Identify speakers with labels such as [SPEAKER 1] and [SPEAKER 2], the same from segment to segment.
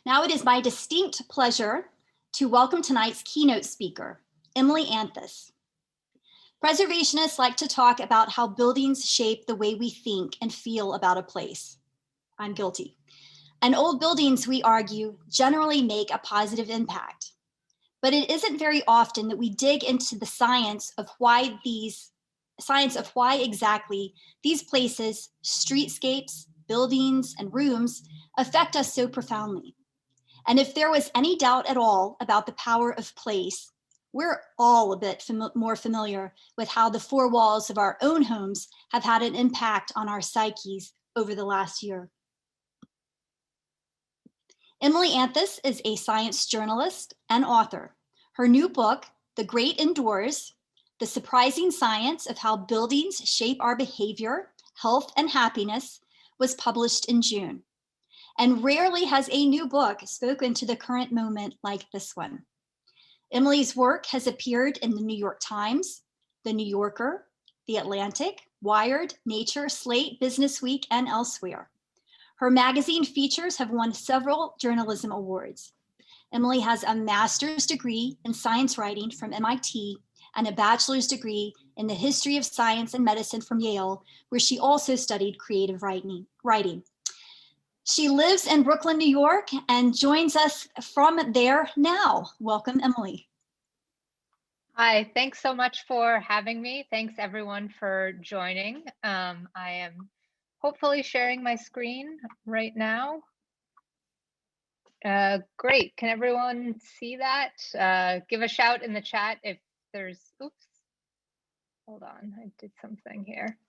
[SPEAKER 1] Now it is my distinct pleasure to welcome tonight's keynote speaker, Emily Anthes. Preservationists like to talk about how buildings shape the way we think and feel about a place. I'm guilty. And old buildings, we argue, generally make a positive impact. But it isn't very often that we dig into the science of why exactly these places, streetscapes, buildings, and rooms affect us so profoundly. And if there was any doubt at all about the power of place, we're all a bit more familiar with how the four walls of our own homes have had an impact on our psyches over the last year. Emily Anthes is a science journalist and author. Her new book, The Great Indoors, The Surprising Science of How Buildings Shape Our Behavior, Health, and Happiness, was published in June. And rarely has a new book spoken to the current moment like this one. Emily's work has appeared in the New York Times, the New Yorker, the Atlantic, Wired, Nature, Slate, Businessweek, and elsewhere. Her magazine features have won several journalism awards. Emily has a master's degree in science writing from MIT and a bachelor's degree in the history of science and medicine from Yale, where she also studied creative writing. She lives in Brooklyn, New York, and joins us from there now. Welcome, Emily.
[SPEAKER 2] Hi, thanks so much for having me. Thanks everyone for joining. I am hopefully sharing my screen right now. Great, can everyone see that? Give a shout in the chat if there's, oops, hold on, I did something here.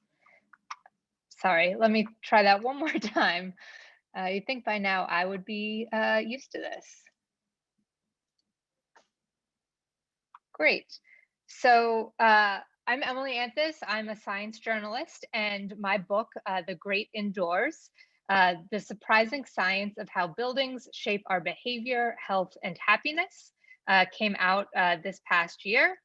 [SPEAKER 2] Sorry, let me try that one more time. You'd think by now I would be used to this. Great. So I'm Emily Anthes. I'm a science journalist, and my book, The Great Indoors, The Surprising Science of How Buildings Shape Our Behavior, Health, and Happiness, came out this past year.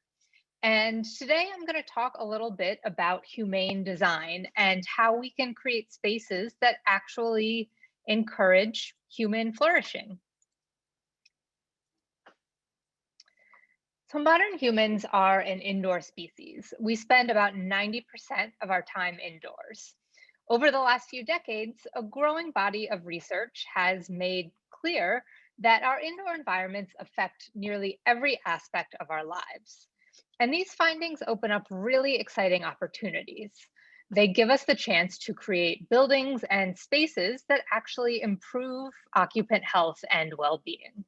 [SPEAKER 2] And today I'm going to talk a little bit about humane design and how we can create spaces that actually encourage human flourishing. So modern humans are an indoor species. We spend about 90% of our time indoors. Over the last few decades, a growing body of research has made clear that our indoor environments affect nearly every aspect of our lives. And these findings open up really exciting opportunities. They give us the chance to create buildings and spaces that actually improve occupant health and well-being.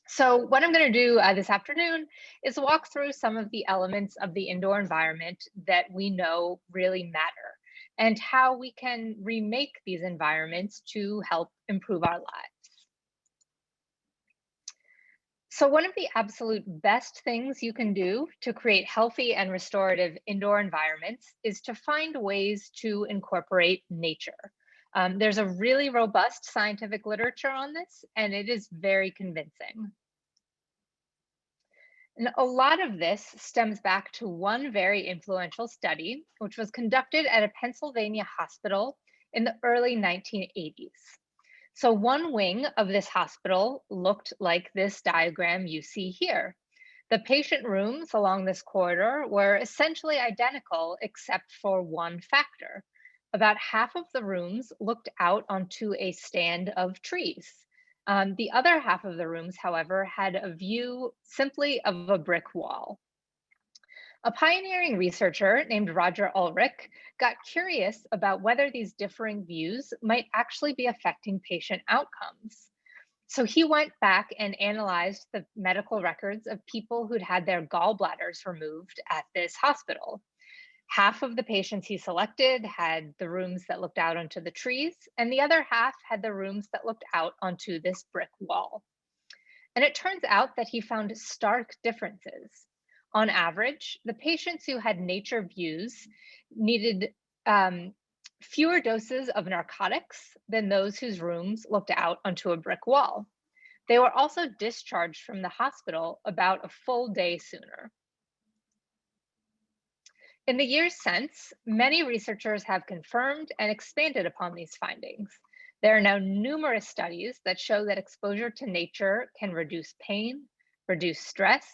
[SPEAKER 2] So what I'm going to do this afternoon is walk through some of the elements of the indoor environment that we know really matter and how we can remake these environments to help improve our lives. So one of the absolute best things you can do to create healthy and restorative indoor environments is to find ways to incorporate nature. There's a really robust scientific literature on this, and it is very convincing. And a lot of this stems back to one very influential study, which was conducted at a Pennsylvania hospital in the early 1980s. So one wing of this hospital looked like this diagram you see here. The patient rooms along this corridor were essentially identical except for one factor. About half of the rooms looked out onto a stand of trees. The other half of the rooms, however, had a view simply of a brick wall. A pioneering researcher named Roger Ulrich got curious about whether these differing views might actually be affecting patient outcomes. So he went back and analyzed the medical records of people who'd had their gallbladders removed at this hospital. Half of the patients he selected had the rooms that looked out onto the trees, and the other half had the rooms that looked out onto this brick wall. And it turns out that he found stark differences. On average, the patients who had nature views needed fewer doses of narcotics than those whose rooms looked out onto a brick wall. They were also discharged from the hospital about a full day sooner. In the years since, many researchers have confirmed and expanded upon these findings. There are now numerous studies that show that exposure to nature can reduce pain, reduce stress,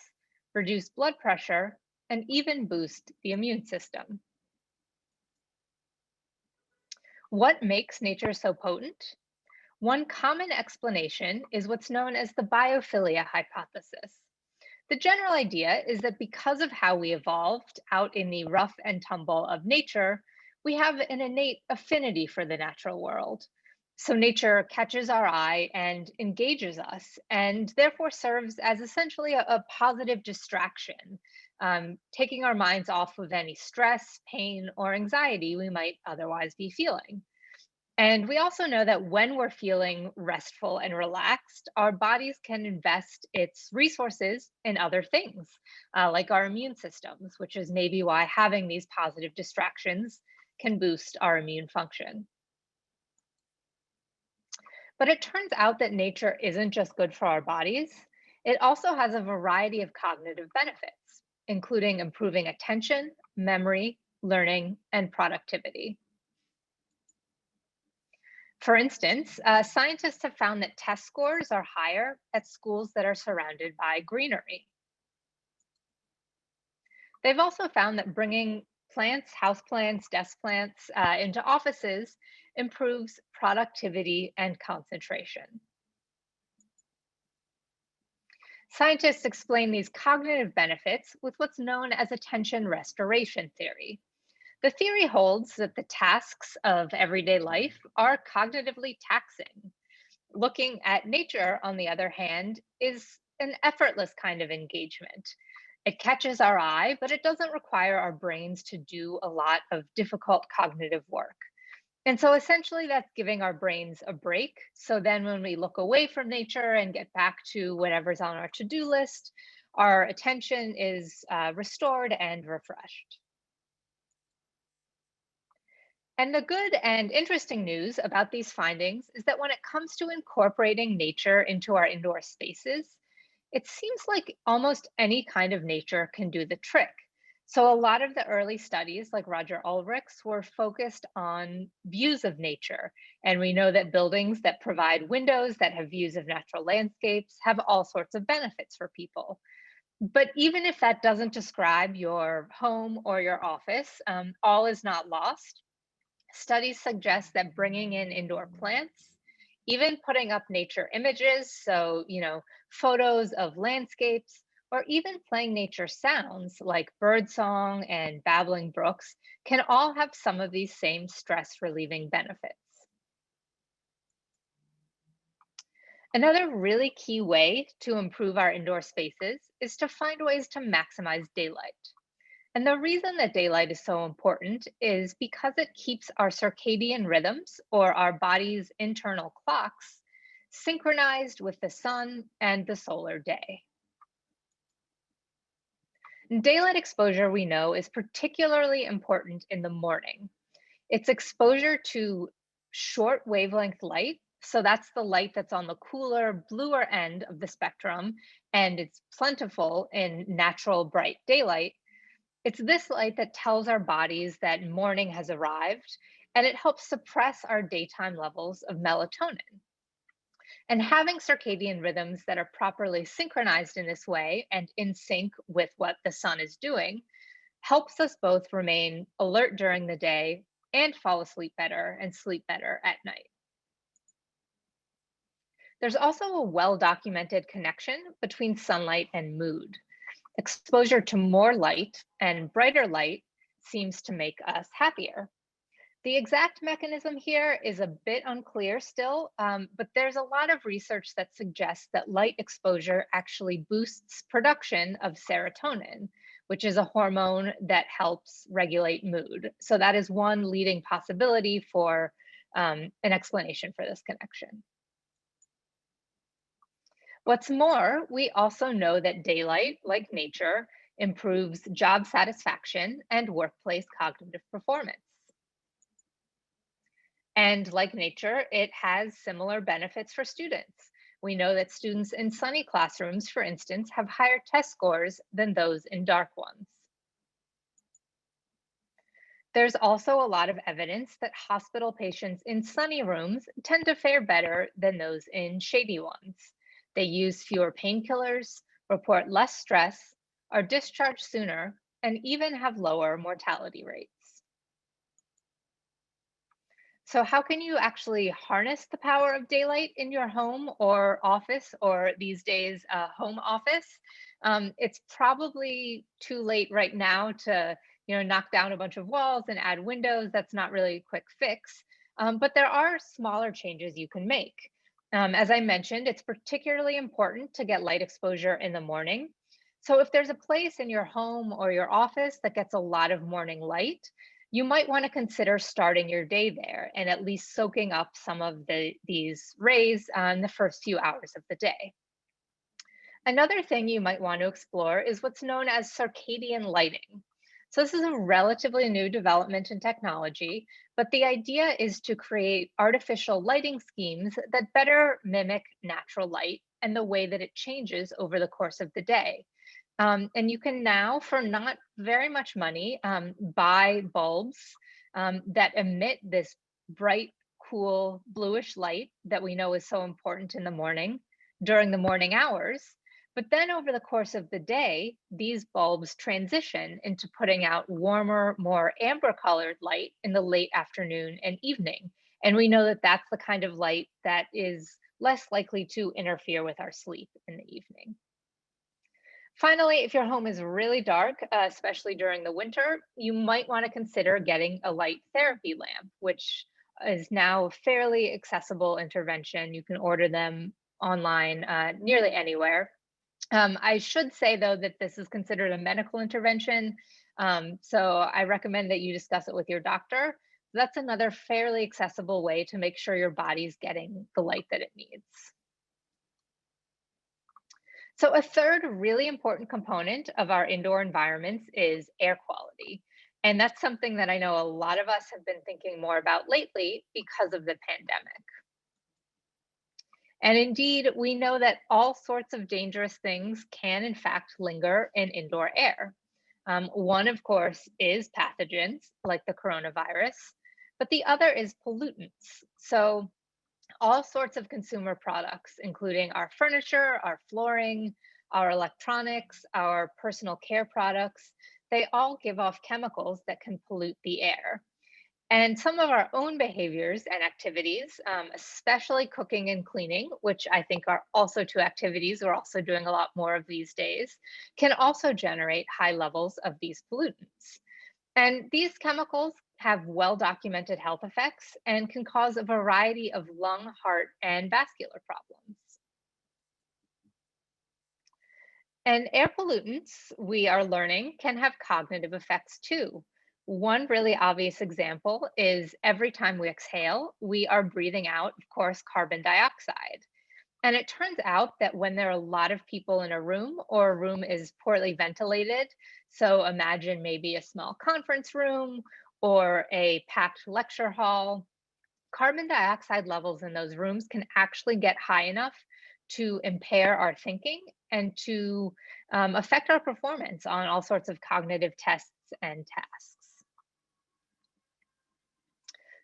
[SPEAKER 2] reduce blood pressure, and even boost the immune system. What makes nature so potent? One common explanation is what's known as the biophilia hypothesis. The general idea is that because of how we evolved out in the rough and tumble of nature, we have an innate affinity for the natural world. So nature catches our eye and engages us, and therefore serves as essentially a positive distraction, taking our minds off of any stress, pain, or anxiety we might otherwise be feeling. And we also know that when we're feeling restful and relaxed, our bodies can invest its resources in other things, like our immune systems, which is maybe why having these positive distractions can boost our immune function. But it turns out that nature isn't just good for our bodies, it also has a variety of cognitive benefits, including improving attention, memory, learning, and productivity. For instance, scientists have found that test scores are higher at schools that are surrounded by greenery. They've also found that bringing plants, houseplants, desk plants into offices improves productivity and concentration. Scientists explain these cognitive benefits with what's known as attention restoration theory. The theory holds that the tasks of everyday life are cognitively taxing. Looking at nature, on the other hand, is an effortless kind of engagement. It catches our eye, but it doesn't require our brains to do a lot of difficult cognitive work. And so essentially, that's giving our brains a break. So then, when we look away from nature and get back to whatever's on our to do list, our attention is restored and refreshed. And the good and interesting news about these findings is that when it comes to incorporating nature into our indoor spaces, it seems like almost any kind of nature can do the trick. So a lot of the early studies, like Roger Ulrich's, were focused on views of nature. And we know that buildings that provide windows that have views of natural landscapes have all sorts of benefits for people. But even if that doesn't describe your home or your office, all is not lost. Studies suggest that bringing in indoor plants, even putting up nature images, so, photos of landscapes, or even playing nature sounds like birdsong and babbling brooks can all have some of these same stress relieving benefits. Another really key way to improve our indoor spaces is to find ways to maximize daylight. And the reason that daylight is so important is because it keeps our circadian rhythms, or our body's internal clocks, synchronized with the sun and the solar day. Daylight exposure, we know, is particularly important in the morning. It's exposure to short wavelength light. So that's the light that's on the cooler, bluer end of the spectrum, and it's plentiful in natural bright daylight. It's this light that tells our bodies that morning has arrived, and it helps suppress our daytime levels of melatonin. And having circadian rhythms that are properly synchronized in this way and in sync with what the sun is doing helps us both remain alert during the day and fall asleep better and sleep better at night. There's also a well-documented connection between sunlight and mood. Exposure to more light and brighter light seems to make us happier. The exact mechanism here is a bit unclear still, but there's a lot of research that suggests that light exposure actually boosts production of serotonin, which is a hormone that helps regulate mood. So that is one leading possibility for an explanation for this connection. What's more, we also know that daylight, like nature, improves job satisfaction and workplace cognitive performance. And like nature, it has similar benefits for students. We know that students in sunny classrooms, for instance, have higher test scores than those in dark ones. There's also a lot of evidence that hospital patients in sunny rooms tend to fare better than those in shady ones. They use fewer painkillers, report less stress, are discharged sooner, and even have lower mortality rates. So how can you actually harness the power of daylight in your home or office, or these days, home office? It's probably too late right now to, knock down a bunch of walls and add windows. That's not really a quick fix. But there are smaller changes you can make. As I mentioned, it's particularly important to get light exposure in the morning. So if there's a place in your home or your office that gets a lot of morning light, you might want to consider starting your day there and at least soaking up some of these rays in the first few hours of the day. Another thing you might want to explore is what's known as circadian lighting. So this is a relatively new development in technology, but the idea is to create artificial lighting schemes that better mimic natural light and the way that it changes over the course of the day. And you can now, for not very much money, buy bulbs that emit this bright, cool, bluish light that we know is so important in the morning during the morning hours. But then over the course of the day, these bulbs transition into putting out warmer, more amber colored light in the late afternoon and evening. And we know that that's the kind of light that is less likely to interfere with our sleep in the evening. Finally, if your home is really dark, especially during the winter, you might want to consider getting a light therapy lamp, which is now a fairly accessible intervention. You can order them online nearly anywhere. I should say, though, that this is considered a medical intervention, so I recommend that you discuss it with your doctor. That's another fairly accessible way to make sure your body's getting the light that it needs. So a third really important component of our indoor environments is air quality. And that's something that I know a lot of us have been thinking more about lately because of the pandemic. And indeed, we know that all sorts of dangerous things can in fact linger in indoor air. One, of course, is pathogens like the coronavirus, but the other is pollutants. So all sorts of consumer products, including our furniture, our flooring, our electronics, our personal care products, they all give off chemicals that can pollute the air. And some of our own behaviors and activities, especially cooking and cleaning, which I think are also two activities we're also doing a lot more of these days, can also generate high levels of these pollutants. And these chemicals have well-documented health effects and can cause a variety of lung, heart, and vascular problems. And air pollutants, we are learning, can have cognitive effects too. One really obvious example is every time we exhale, we are breathing out, of course, carbon dioxide. And it turns out that when there are a lot of people in a room or a room is poorly ventilated, so imagine maybe a small conference room or a packed lecture hall, carbon dioxide levels in those rooms can actually get high enough to impair our thinking and to affect our performance on all sorts of cognitive tests and tasks.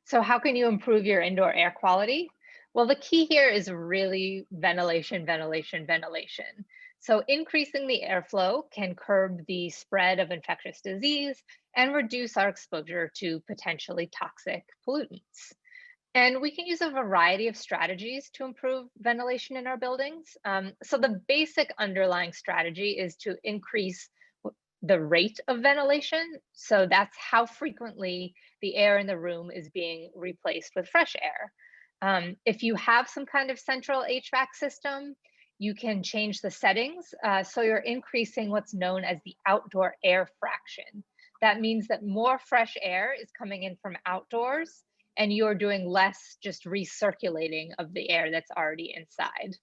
[SPEAKER 2] So how can you improve your indoor air quality? Well, the key here is really ventilation, ventilation, ventilation. So increasing the airflow can curb the spread of infectious disease and reduce our exposure to potentially toxic pollutants. And we can use a variety of strategies to improve ventilation in our buildings. So the basic underlying strategy is to increase the rate of ventilation. So that's how frequently the air in the room is being replaced with fresh air. If you have some kind of central HVAC system, you can change the settings. So you're increasing what's known as the outdoor air fraction. That means that more fresh air is coming in from outdoors and you're doing less just recirculating of the air that's already inside.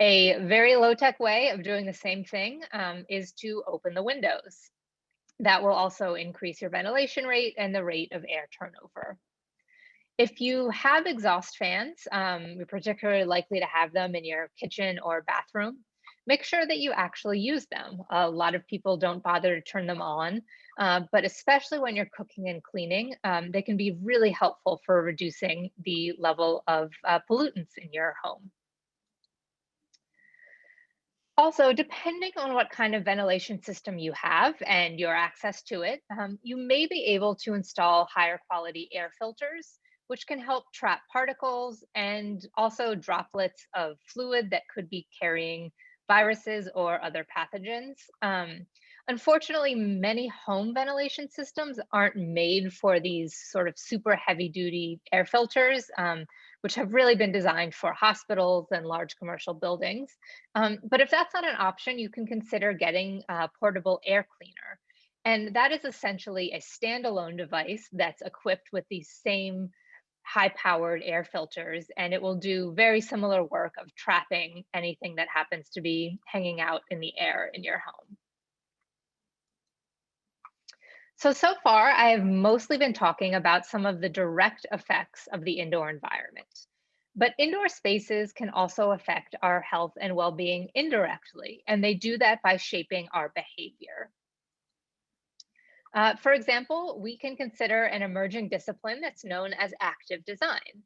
[SPEAKER 2] A very low-tech way of doing the same thing is to open the windows. That will also increase your ventilation rate and the rate of air turnover. If you have exhaust fans, you're particularly likely to have them in your kitchen or bathroom. make sure that you actually use them. A lot of people don't bother to turn them on, but especially when you're cooking and cleaning, they can be really helpful for reducing the level of pollutants in your home. Also, depending on what kind of ventilation system you have and your access to it, you may be able to install higher quality air filters, which can help trap particles and also droplets of fluid that could be carrying viruses or other pathogens. Unfortunately, many home ventilation systems aren't made for these sort of super heavy duty air filters, which have really been designed for hospitals and large commercial buildings. But if that's not an option, you can consider getting a portable air cleaner. And that is essentially a standalone device that's equipped with these same high-powered air filters, and it will do very similar work of trapping anything that happens to be hanging out in the air in your home. So far, I have mostly been talking about some of the direct effects of the indoor environment. But indoor spaces can also affect our health and well-being indirectly, and they do that by shaping our behavior. For example, we can consider an emerging discipline that's known as active design.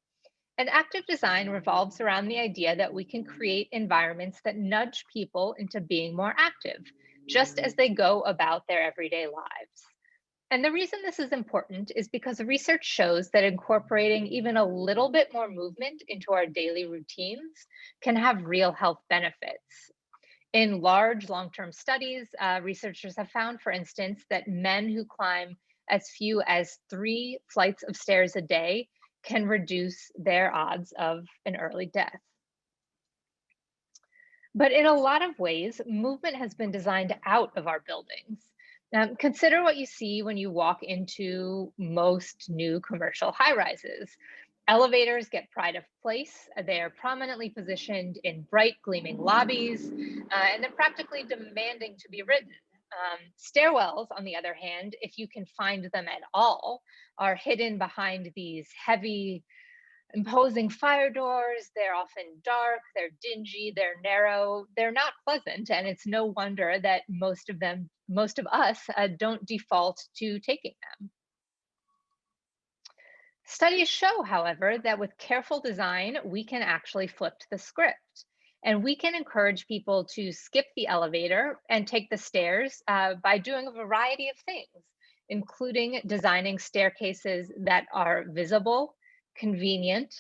[SPEAKER 2] And active design revolves around the idea that we can create environments that nudge people into being more active, just as they go about their everyday lives. And the reason this is important is because research shows that incorporating even a little bit more movement into our daily routines can have real health benefits. In large long-term studies, researchers have found, for instance, that men who climb as few as 3 flights of stairs a day can reduce their odds of an early death. But in a lot of ways, movement has been designed out of our buildings. Consider what you see when you walk into most new commercial high-rises. Elevators get pride of place. They are prominently positioned in bright, gleaming lobbies, and they're practically demanding to be ridden. Stairwells, on the other hand, if you can find them at all, are hidden behind these heavy, imposing fire doors. They're often dark, they're dingy, they're narrow, they're not pleasant, and it's no wonder that most of us don't default to taking them. Studies show, however, that with careful design, we can actually flip the script. And we can encourage people to skip the elevator and take the stairs by doing a variety of things, including designing staircases that are visible, convenient,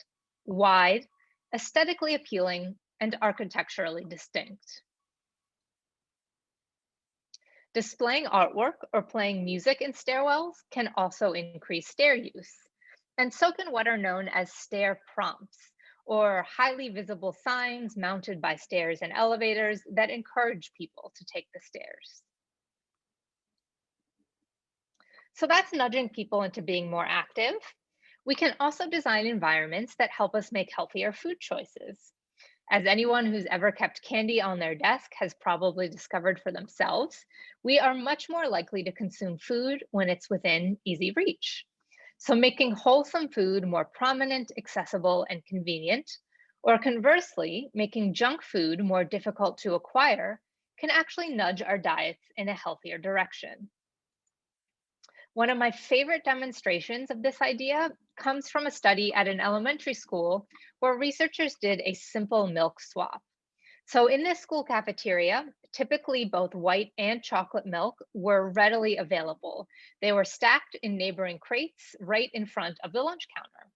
[SPEAKER 2] wide, aesthetically appealing, and architecturally distinct. Displaying artwork or playing music in stairwells can also increase stair use. And so can what are known as stair prompts, or highly visible signs mounted by stairs and elevators that encourage people to take the stairs. So that's nudging people into being more active. We can also design environments that help us make healthier food choices. As anyone who's ever kept candy on their desk has probably discovered for themselves, we are much more likely to consume food when it's within easy reach. So making wholesome food more prominent, accessible, and convenient, or conversely, making junk food more difficult to acquire, can actually nudge our diets in a healthier direction. One of my favorite demonstrations of this idea comes from a study at an elementary school where researchers did a simple milk swap. So in this school cafeteria, typically both white and chocolate milk were readily available. They were stacked in neighboring crates right in front of the lunch counter.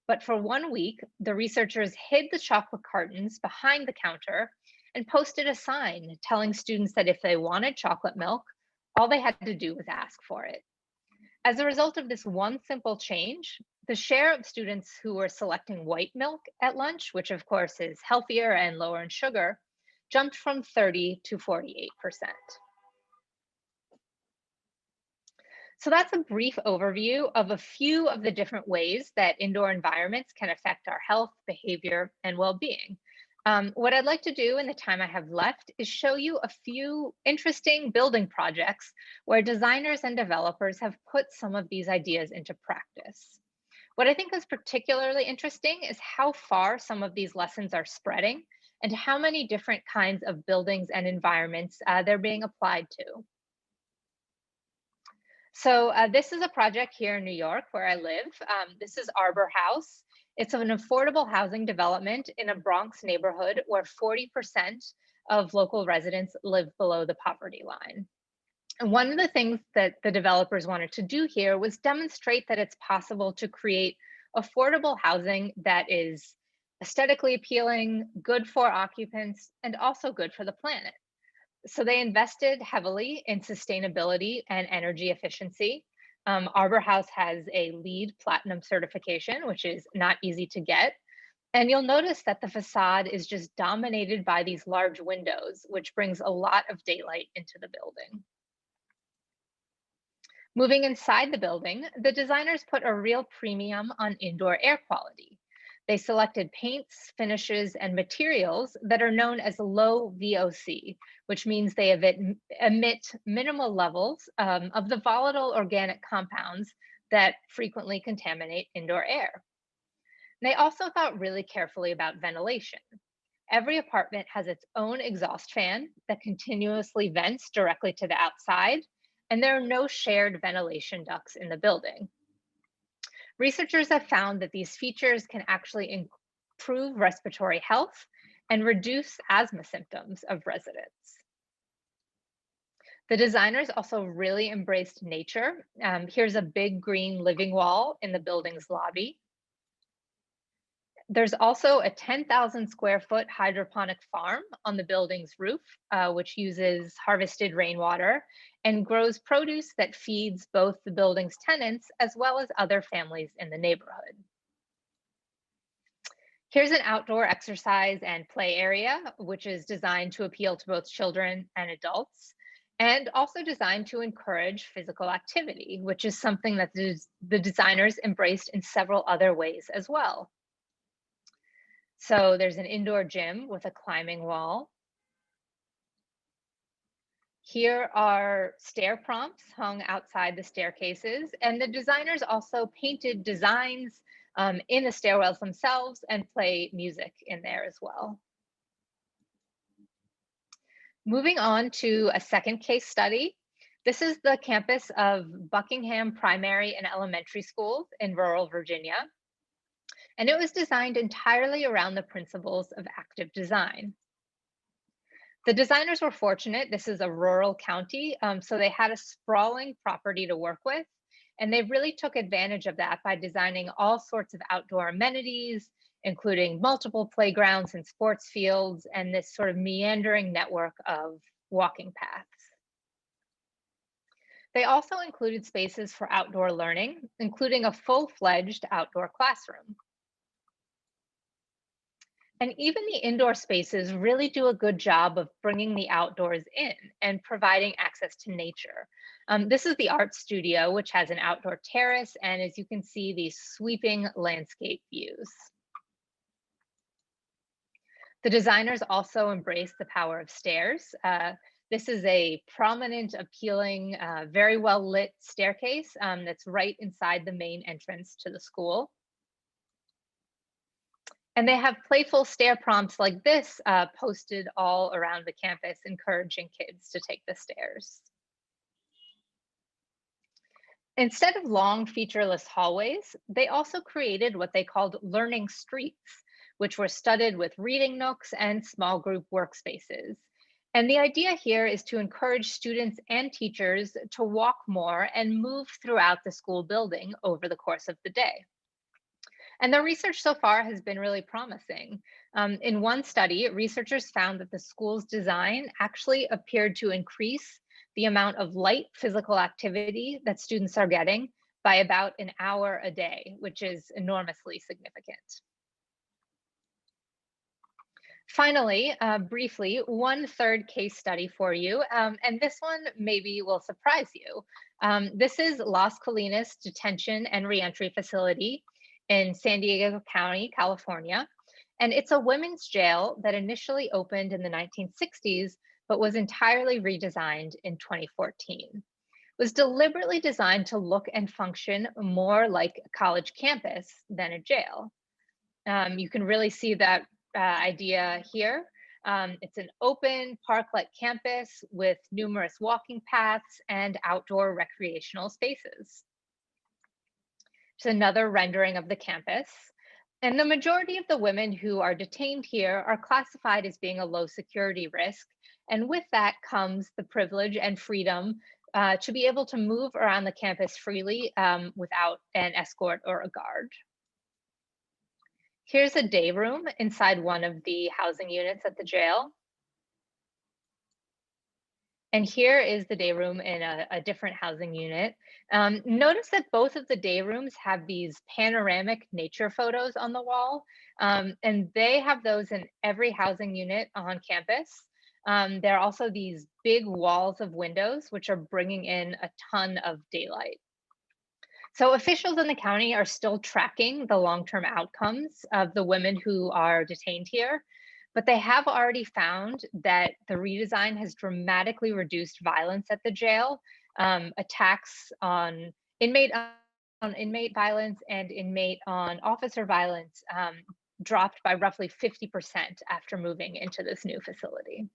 [SPEAKER 2] But for 1 week, the researchers hid the chocolate cartons behind the counter and posted a sign telling students that if they wanted chocolate milk, all they had to do was ask for it. As a result of this one simple change, the share of students who were selecting white milk at lunch, which of course is healthier and lower in sugar, jumped from 30 to 48%. So that's a brief overview of a few of the different ways that indoor environments can affect our health, behavior, and well-being. What I'd like to do in the time I have left is show you a few interesting building projects where designers and developers have put some of these ideas into practice. What I think is particularly interesting is how far some of these lessons are spreading and how many different kinds of buildings and environments they're being applied to. So this is a project here in New York where I live. This is Arbor House. It's an affordable housing development in a Bronx neighborhood where 40% of local residents live below the poverty line. And one of the things that the developers wanted to do here was demonstrate that it's possible to create affordable housing that is aesthetically appealing, good for occupants, and also good for the planet. So they invested heavily in sustainability and energy efficiency. Arbor House has a LEED Platinum certification, which is not easy to get. And you'll notice that the facade is just dominated by these large windows, which brings a lot of daylight into the building. Moving inside the building, the designers put a real premium on indoor air quality. They selected paints, finishes, and materials that are known as low VOC, which means they emit minimal levels of the volatile organic compounds that frequently contaminate indoor air. They also thought really carefully about ventilation. Every apartment has its own exhaust fan that continuously vents directly to the outside, and there are no shared ventilation ducts in the building. Researchers have found that these features can actually improve respiratory health and reduce asthma symptoms of residents. The designers also really embraced nature. Here's a big green living wall in the building's lobby. There's also a 10,000 square foot hydroponic farm on the building's roof, which uses harvested rainwater and grows produce that feeds both the building's tenants as well as other families in the neighborhood. Here's an outdoor exercise and play area, which is designed to appeal to both children and adults, and also designed to encourage physical activity, which is something that the designers embraced in several other ways as well. So there's an indoor gym with a climbing wall. Here are stair prompts hung outside the staircases, and the designers also painted designs in the stairwells themselves and play music in there as well. Moving on to a second case study. This is the campus of Buckingham Primary and Elementary Schools in rural Virginia. And it was designed entirely around the principles of active design. The designers were fortunate. This is a rural county, so they had a sprawling property to work with, and they really took advantage of that by designing all sorts of outdoor amenities, including multiple playgrounds and sports fields, and this sort of meandering network of walking paths. They also included spaces for outdoor learning, including a full-fledged outdoor classroom. And even the indoor spaces really do a good job of bringing the outdoors in and providing access to nature. This is the art studio, which has an outdoor terrace, and as you can see, these sweeping landscape views. The designers also embrace the power of stairs. This is a prominent, appealing, very well lit staircase that's right inside the main entrance to the school. And they have playful stair prompts like this posted all around the campus, encouraging kids to take the stairs. Instead of long featureless hallways, they also created what they called learning streets, which were studded with reading nooks and small group workspaces. And the idea here is to encourage students and teachers to walk more and move throughout the school building over the course of the day. And the research so far has been really promising. In one study, researchers found that the school's design actually appeared to increase the amount of light physical activity that students are getting by about an hour a day, which is enormously significant. Finally, briefly, one third case study for you, and this one maybe will surprise you. This is Las Colinas Detention and Reentry Facility in San Diego County, California. And it's a women's jail that initially opened in the 1960s, but was entirely redesigned in 2014. It was deliberately designed to look and function more like a college campus than a jail. You can really see that idea here. It's an open park-like campus with numerous walking paths and outdoor recreational spaces. It's another rendering of the campus. And the majority of the women who are detained here are classified as being a low security risk. And with that comes the privilege and freedom to be able to move around the campus freely without an escort or a guard. Here's a day room inside one of the housing units at the jail. And here is the day room in a different housing unit. Notice that both of the day rooms have these panoramic nature photos on the wall, and they have those in every housing unit on campus. There are also these big walls of windows, which are bringing in a ton of daylight. So officials in the county are still tracking the long-term outcomes of the women who are detained here, but they have already found that the redesign has dramatically reduced violence at the jail. Attacks on inmate violence and inmate on officer violence dropped by roughly 50% after moving into this new facility.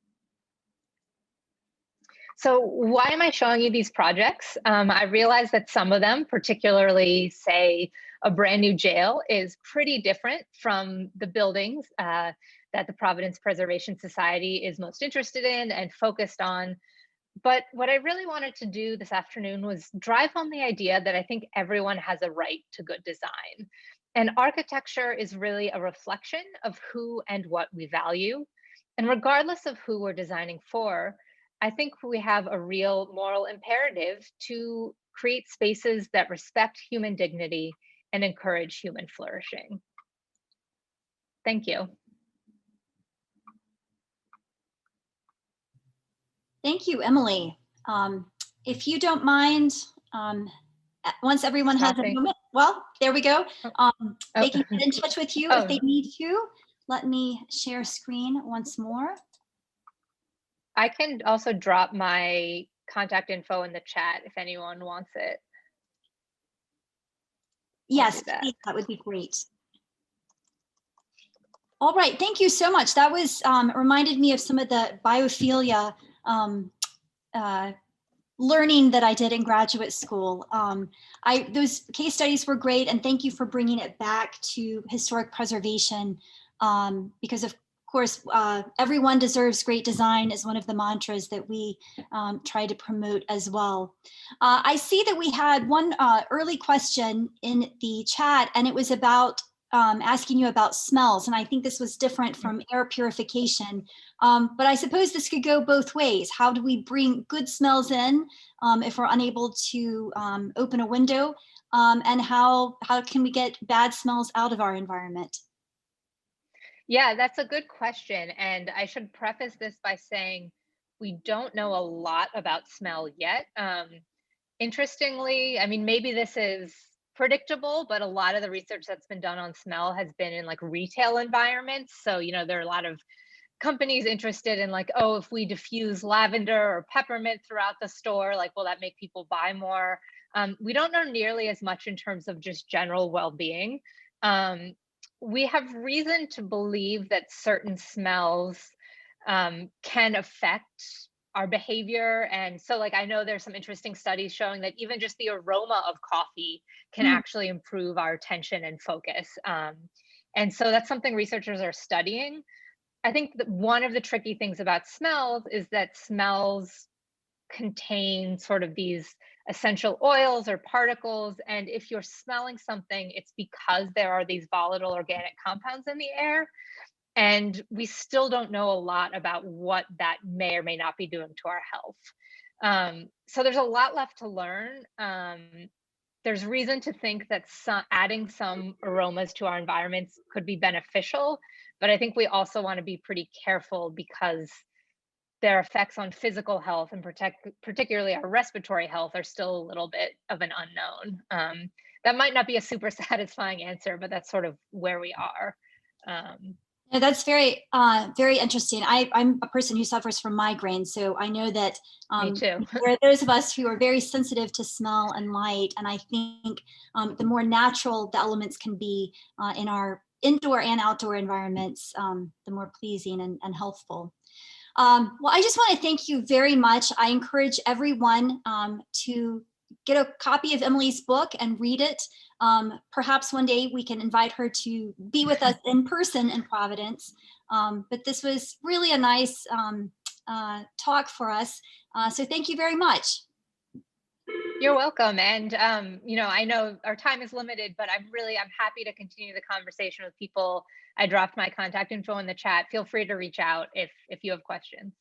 [SPEAKER 2] So why am I showing you these projects? I realize that some of them, particularly say a brand new jail, is pretty different from the buildings that the Providence Preservation Society is most interested in and focused on. But what I really wanted to do this afternoon was drive home the idea that I think everyone has a right to good design. And architecture is really a reflection of who and what we value. And regardless of who we're designing for, I think we have a real moral imperative to create spaces that respect human dignity and encourage human flourishing. Thank you.
[SPEAKER 1] Thank you, Emily. If you don't mind, once everyone has a moment, well, there we go. They can get in touch with you if they need to. Let me share screen once more.
[SPEAKER 2] I can also drop my contact info in the chat if anyone wants it.
[SPEAKER 1] Yes, please, that would be great. All right, thank you so much. That was reminded me of some of the biophilia learning that I did in graduate school. Those case studies were great, and thank you for bringing it back to historic preservation, because of course, everyone deserves great design is one of the mantras that we try to promote as well. I see that we had one early question in the chat, and it was about asking you about smells. And I think this was different from air purification. But I suppose this could go both ways. How do we bring good smells in if we're unable to open a window? And how can we get bad smells out of our environment?
[SPEAKER 2] Yeah, that's a good question. And I should preface this by saying we don't know a lot about smell yet. Interestingly, I mean, maybe this is predictable, but a lot of the research that's been done on smell has been in like retail environments. So, you know, there are a lot of companies interested in like, oh, if we diffuse lavender or peppermint throughout the store, like, will that make people buy more? We don't know nearly as much in terms of just general well-being. We have reason to believe that certain smells can affect our behavior. And so like, I know there's some interesting studies showing that even just the aroma of coffee can actually improve our attention and focus. And so that's something researchers are studying. I think that one of the tricky things about smells is that smells contain sort of these essential oils or particles. And if you're smelling something, it's because there are these volatile organic compounds in the air. And we still don't know a lot about what that may or may not be doing to our health. So there's a lot left to learn. There's reason to think that adding some aromas to our environments could be beneficial, but I think we also want to be pretty careful because their effects on physical health and particularly our respiratory health are still a little bit of an unknown. That might not be a super satisfying answer, but that's sort of where we are.
[SPEAKER 1] Yeah, that's very, very interesting. I'm a person who suffers from migraines, so I know that
[SPEAKER 2] Me too.
[SPEAKER 1] there are those of us who are very sensitive to smell and light, and I think the more natural the elements can be in our indoor and outdoor environments, the more pleasing and healthful. Well, I just want to thank you very much. I encourage everyone to get a copy of Emily's book and read it. Perhaps one day we can invite her to be with us in person in Providence. But this was really a nice talk for us. So thank you very much.
[SPEAKER 2] You're welcome. And, I know our time is limited, but I'm happy to continue the conversation with people. I dropped my contact info in the chat. Feel free to reach out if you have questions.